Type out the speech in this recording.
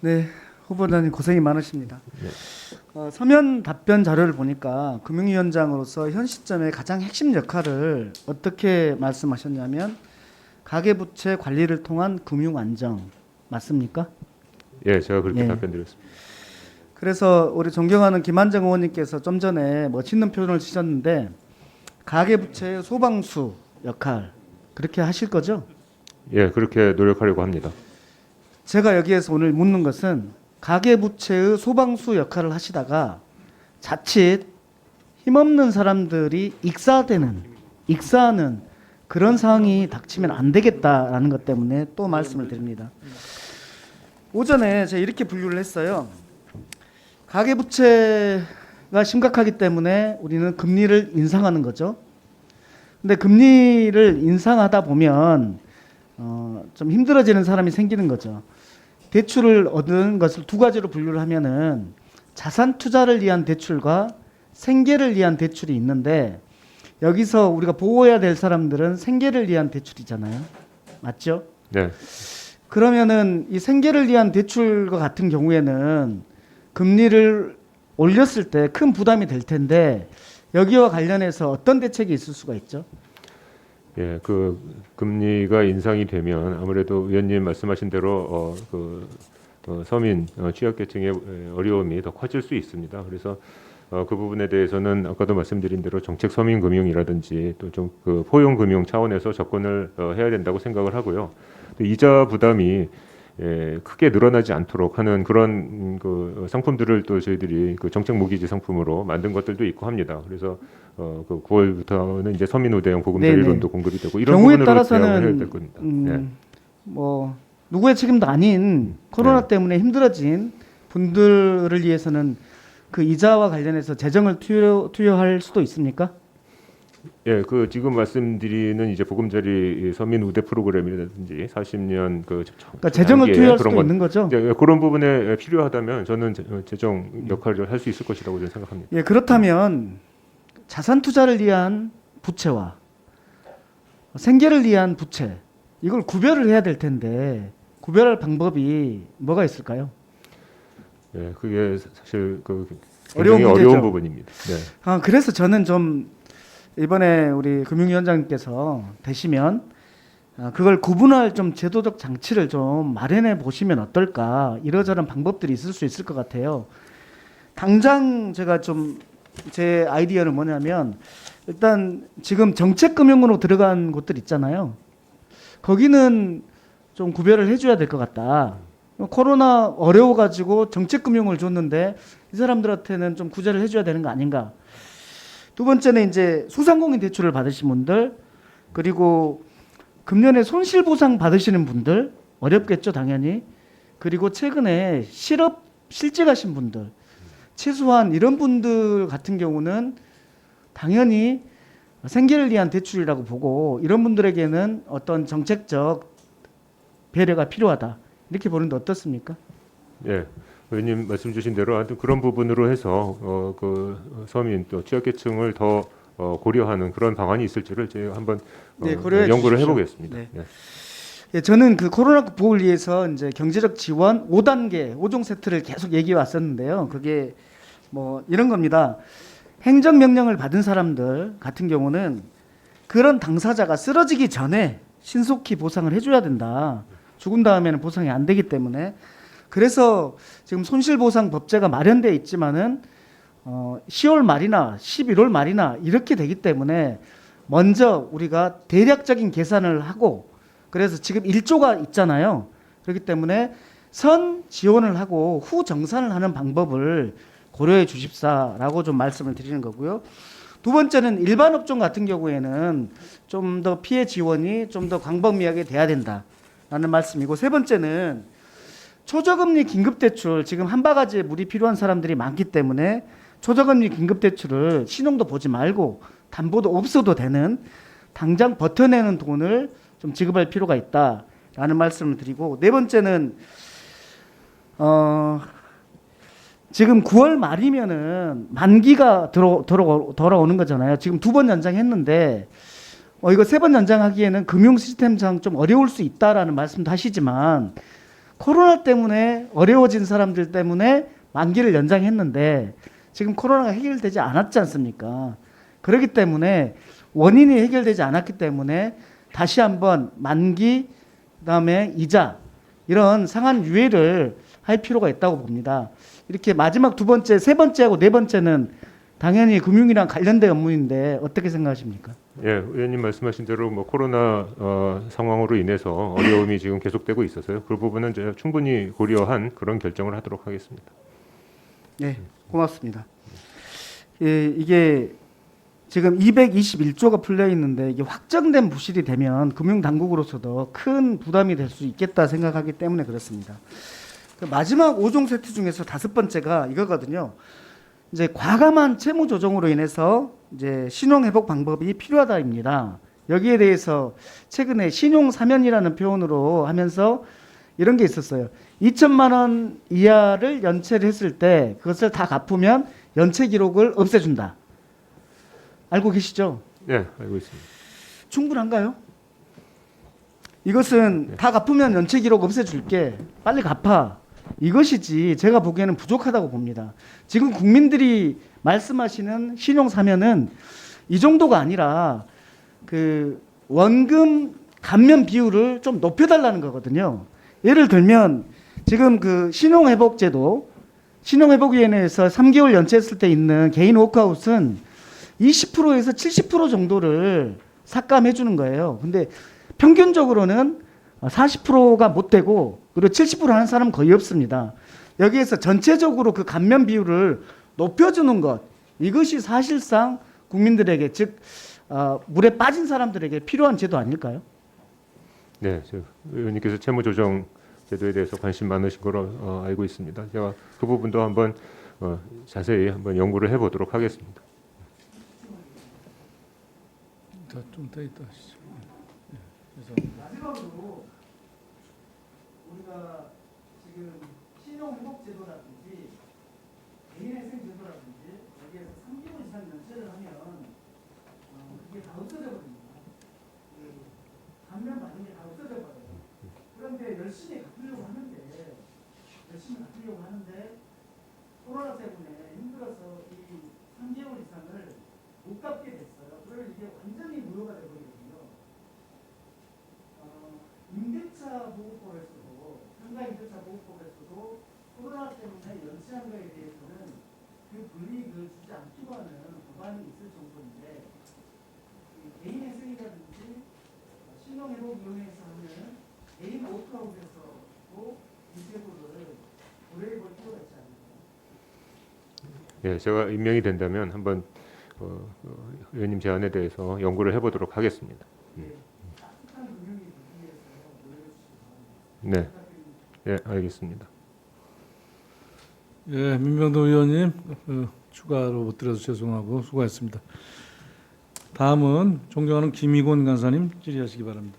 네, 후보자님 고생이 많으십니다. 네. 서면 답변 자료를 보니까 금융위원장으로서 현 시점의 가장 핵심 역할을 어떻게 말씀하셨냐면 가계부채 관리를 통한 금융 안정 맞습니까? 예, 제가 그렇게 예. 답변드렸습니다. 그래서 우리 존경하는 김한정 의원님께서 좀 전에 멋있는 표현을 쓰셨는데 가계부채의 소방수 역할 그렇게 하실 거죠? 예, 그렇게 노력하려고 합니다. 제가 여기에서 오늘 묻는 것은 가계부채의 소방수 역할을 하시다가 자칫 힘없는 사람들이 익사하는 그런 상황이 닥치면 안 되겠다라는 것 때문에 또 말씀을 드립니다. 오전에 제가 이렇게 분류를 했어요. 가계부채가 심각하기 때문에 우리는 금리를 인상하는 거죠. 근데 금리를 인상하다 보면 좀 힘들어지는 사람이 생기는 거죠. 대출을 얻은 것을 두 가지로 분류를 하면은 자산 투자를 위한 대출과 생계를 위한 대출이 있는데 여기서 우리가 보호해야 될 사람들은 생계를 위한 대출이잖아요. 맞죠? 네. 그러면은 이 생계를 위한 대출과 같은 경우에는 금리를 올렸을 때 큰 부담이 될 텐데 여기와 관련해서 어떤 대책이 있을 수가 있죠? 예, 그 금리가 인상이 되면 아무래도 의원님 말씀하신 대로 서민 취약계층의 어려움이 더 커질 수 있습니다. 그래서 그 부분에 대해서는 아까도 말씀드린 대로 정책 서민 금융이라든지 또 좀 그 포용 금융 차원에서 접근을 해야 된다고 생각을 하고요. 또 이자 부담이 크게 늘어나지 않도록 하는 그런 그 상품들을 또 저희들이 그 정책 모기지 상품으로 만든 것들도 있고 합니다. 그래서 그 9월부터는 이제 서민 우대형 보금자리론도 공급이 되고 이런 경우에 부분으로 대응을 해야 따라서는 될 겁니다. 뭐 누구의 책임도 아닌 코로나 네. 때문에 힘들어진 분들을 위해서는 그 이자와 관련해서 재정을 투여할 수도 있습니까? 예, 그 지금 말씀드리는 이제 보금자리 서민 우대 프로그램이라든지 40년 그러니까 재정을 장기에 투여할 그런 수도 것, 있는 거죠. 예, 그런 부분에 필요하다면 저는 재정 역할을 할 수 있을 것이라고 저는 생각합니다. 예, 그렇다면 자산 투자를 위한 부채와 생계를 위한 부채 이걸 구별을 해야 될 텐데 구별할 방법이 뭐가 있을까요? 예, 그게 사실 그 어려운 굉장히 문제죠. 어려운 부분입니다. 네. 그래서 저는 좀 이번에 우리 금융위원장님께서 되시면 그걸 구분할 좀 제도적 장치를 좀 마련해 보시면 어떨까 이러저런 방법들이 있을 수 있을 것 같아요. 당장 제가 좀 제 아이디어는 뭐냐면 일단 지금 정책금융으로 들어간 곳들 있잖아요. 거기는 좀 구별을 해줘야 될 것 같다. 코로나 어려워가지고 정책금융을 줬는데 이 사람들한테는 좀 구제를 해줘야 되는 거 아닌가. 두 번째는 이제 소상공인 대출을 받으신 분들 그리고 금년에 손실보상 받으시는 분들 어렵겠죠 당연히. 그리고 최근에 실직하신 분들 최소한 이런 분들 같은 경우는 당연히 생계를 위한 대출이라고 보고 이런 분들에게는 어떤 정책적 배려가 필요하다 이렇게 보는데 어떻습니까? 예, 의원님 말씀 주신 대로 하여튼 그런 부분으로 해서 그 서민 또 취약계층을 더 고려하는 그런 방안이 있을지를 제가 한번 네, 고려해 연구를 주십시오. 해보겠습니다. 네. 예. 예, 저는 그 코로나 극복을 위해서 이제 경제적 지원 5단계, 5종 세트를 계속 얘기해 왔었는데요. 그게 뭐 이런 겁니다. 행정명령을 받은 사람들 같은 경우는 그런 당사자가 쓰러지기 전에 신속히 보상을 해줘야 된다. 죽은 다음에는 보상이 안 되기 때문에. 그래서 지금 손실보상법제가 마련되어 있지만은 10월 말이나 11월 말이나 이렇게 되기 때문에 먼저 우리가 대략적인 계산을 하고 그래서 지금 1조가 있잖아요. 그렇기 때문에 선 지원을 하고 후 정산을 하는 방법을 고려해 주십사라고 좀 말씀을 드리는 거고요. 두 번째는 일반 업종 같은 경우에는 좀 더 피해 지원이 좀 더 광범위하게 돼야 된다라는 말씀이고 세 번째는 초저금리 긴급대출 지금 한 바가지에 물이 필요한 사람들이 많기 때문에 초저금리 긴급대출을 신용도 보지 말고 담보도 없어도 되는 당장 버텨내는 돈을 좀 지급할 필요가 있다라는 말씀을 드리고 네 번째는 지금 9월 말이면은 만기가 돌아오는 거잖아요. 지금 2번 연장했는데 이거 3번 연장하기에는 금융 시스템상 좀 어려울 수 있다라는 말씀도 하시지만 코로나 때문에 어려워진 사람들 때문에 만기를 연장했는데 지금 코로나가 해결되지 않았지 않습니까? 그렇기 때문에 원인이 해결되지 않았기 때문에 다시 한번 만기 그다음에 이자 이런 상한 유예를 할 필요가 있다고 봅니다. 이렇게 마지막 두 번째, 세 번째하고 네 번째는 당연히 금융이랑 관련된 업무인데 어떻게 생각하십니까? 예, 의원님 말씀하신 대로 뭐 코로나 상황으로 인해서 어려움이 지금 계속되고 있어서요. 그 부분은 제가 충분히 고려한 그런 결정을 하도록 하겠습니다. 네, 고맙습니다. 예, 이게 지금 221조가 풀려 있는데 이게 확정된 부실이 되면 금융당국으로서도 큰 부담이 될 수 있겠다 생각하기 때문에 그렇습니다. 그 마지막 5종 세트 중에서 다섯 번째가 이거거든요. 이제 과감한 채무 조정으로 인해서 이제 신용 회복 방법이 필요하다입니다. 여기에 대해서 최근에 신용 사면이라는 표현으로 하면서 이런 게 있었어요. 2천만 원 이하를 연체를 했을 때 그것을 다 갚으면 연체 기록을 없애준다. 알고 계시죠? 네, 알고 있습니다. 충분한가요? 이것은 다 갚으면 연체 기록 없애줄게. 빨리 갚아. 이것이지 제가 보기에는 부족하다고 봅니다. 지금 국민들이 말씀하시는 신용 사면은 이 정도가 아니라 그 원금 감면 비율을 좀 높여달라는 거거든요. 예를 들면 지금 그 신용회복제도 신용회복위원회에서 3개월 연체했을 때 있는 개인 워크아웃은 20%에서 70% 정도를 삭감해 주는 거예요. 근데 평균적으로는 40%가 못 되고 그리고 70% 하는 사람은 거의 없습니다. 여기에서 전체적으로 그 감면 비율을 높여주는 것 이것이 사실상 국민들에게 즉 물에 빠진 사람들에게 필요한 제도 아닐까요? 네, 의원님께서 채무조정 제도에 대해서 관심 많으신 걸로 알고 있습니다. 제가 그 부분도 한번 자세히 한번 연구를 해보도록 하겠습니다. 좀 더 있다 하시죠. 마지막으로 우리가 지금 신용회복제도라든지 개인회생제도라든지 여기에서 3개월 이상 연체를 하면 그게 다 없어져 버립니다. 감면 받는 게 다 없어져 버려요. 그런데 열심히 갚으려고 하는데 코로나 때문에 힘들어서 이 3개월 이상을 못 갚게 됐어요. 그러면 이게 완전히 무효가 되버리거든요. 임대차 보호법에서도 상가 임대차 보호법에서도 코로나 때문에 연체한 거에 대해서는 그 불이익을 주지 않기로 하는 법안이 있을 정도인데 개인 회생이라든지 신용회복위원회에서 하는 개인 워크아웃에서도 이 제도를 고려해 볼 필요가 있지 않을까요? 예, 제가 임명이 된다면 한번 의원님 제안에 대해서 연구를 해보도록 하겠습니다. 네, 예, 알겠습니다. 예, 민병도 의원님 추가로 못 드려서 죄송하고 수고하셨습니다. 다음은 존경하는 김희곤 간사님 질의하시기 바랍니다.